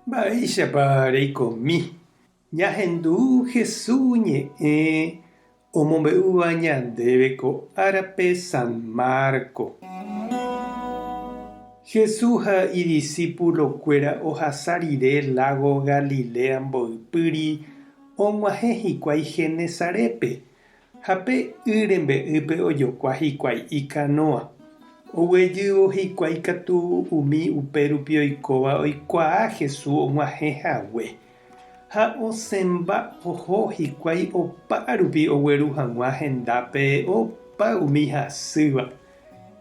Mba'éichapa reikomi. Ñahendu Jesús ñe'ẽ omombe'úva ñandéve ko árape San Marco. Jesús ha idiscípulokuéra ohasa rire lago Galilea mbo'ipýri og̃uahẽ hikuái Genesarépe ha pe y rembe'ýpe ojokua hikuái ikanóa. Oguejývo hikuái katu umi upérupi oikóva oikuaa Jesús og̃uahẽhague ha osẽmba oho hikuái opa rupi ogueru hag̃ua hendápe opa umi hasýva.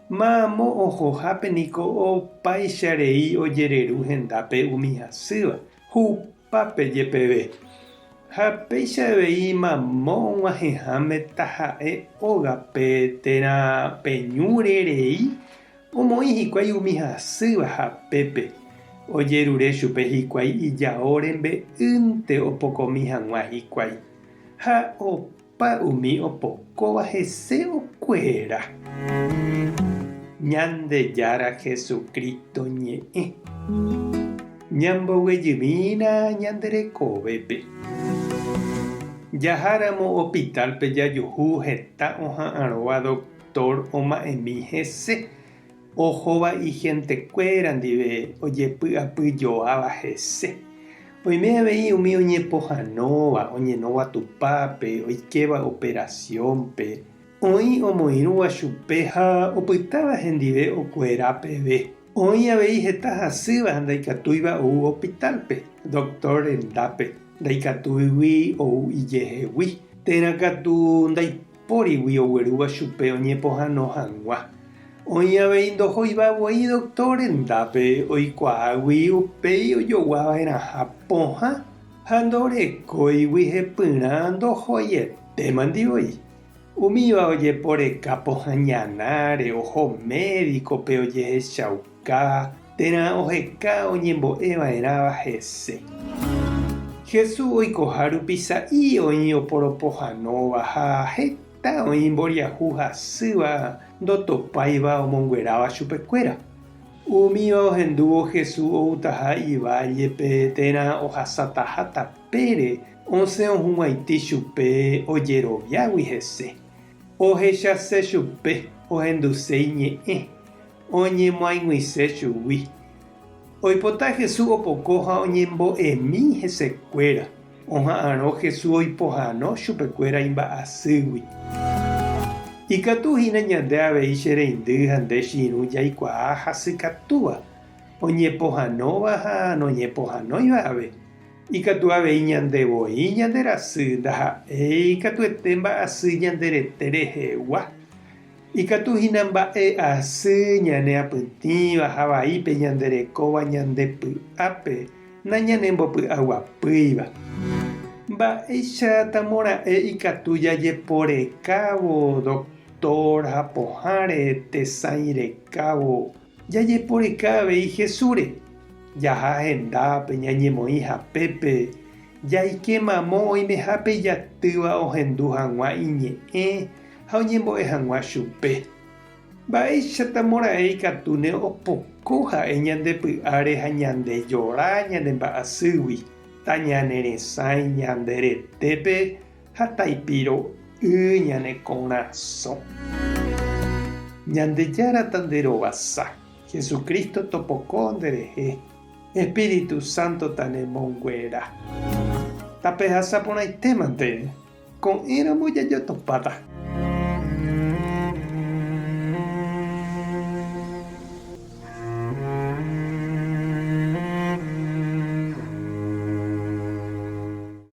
Mamo ohohápeniko opáicharei ojereru hendápe umi hasýva, hupápe jepeve. Ha péichavei mamo og̃uahẽháme taha'e ógape térã peñúre rei omoĩ hikuái umi hasýva hapépe. Ojerure chupe hikuái ijao rembe'ýnte opokomi hag̃ua hikuái. Ha opa umi opokóva hese okuera. Ñandejára Jesucristo ñe'ẽ. Ñamboguejymína ñanderekovépe. Jaháramo hospitalpe jajuhu heta oha'ãrõva doctor oma'ẽmi hese. Ohóva igentekuéra ndive ojepy'apyjoáva hese. Oime avei umi oñepohãnóva, oñenóva tupápe, oikeva operaciónpe. Oĩ omoirũva chupe ha opytáva hendive okuera peve. Oĩ avei heta hasýva ha ndaikatúiva ou hospitalpe, doctor rendápe. Ndaikatúigui ou ijehegui. Térã katu ndaipórigui oguerúva chupe oñepohãno hag̃ua. Oĩ avei ndohoivavoi doctor rendápe oikuaágui upéi ojoguava'erãha pohã ha ndorekóigui hepyrã ndohoietéma ndivoi. Umíva ojeporeka pohã ñanáre oho médicope ojehechauka térã oheka oñembo'eva'erãva hese. Jesús oikoha rupi sa'i oĩ oporopohãnóva ha heta oĩ mboriahu hasýva ndotopáiva omongueráva chupekuéra. Umíva ohendúvo Jesús outaha ivállepe térã ohasataha tapére osẽ ohuguaitĩ chupe ojeroviágui hese. Ohechase chupe ohenduséi ñe'ẽ oñemoaig̃uise chugui. Oipota Jesús opoko ha oñembo'emi hesekuéra. Oha'ãrõ Jesús oipohãno chupekuéra imba'asýgui. Ikatuhína ñande avei che reindy ha nde chiru jaikuaa hasykatúva. Oñepohãnóva ha noñepohãnoiva'ave. Ikatu avei ñandevoi ñanderasy ndaha'éi katuete mba'asy ñanderete rehegua. Ikatuhína mba'e asy ñane apytĩva ha vaípe ñanderekóva ñandepy'ápe nañanembopy'aguapýiva. Mba'éichatamora'e ikatu jajeporekávo doctor ha pohãre tesãi rekávo jajeporeka avei Jesúre. Jaha hendápe ñañemoĩ hapépe jaike mamo oimehápe jatýva ohendu hag̃ua iñe'ẽ ha oñembo'e hag̃ua chupe. Mba'éichatamora'e ikatu ne opoko ha'e ñandepy'áre ha ñandejora ñanemba'asýgui ta ñaneresãi ñanderetépe ha taipiro'y ñane korasõ. Ñandejára nderovasa. Jesucristo topoko nderehe. Espíritu Santo tanemonguera. Tapehasaporãitémante ko'ẽramo jajotopáta.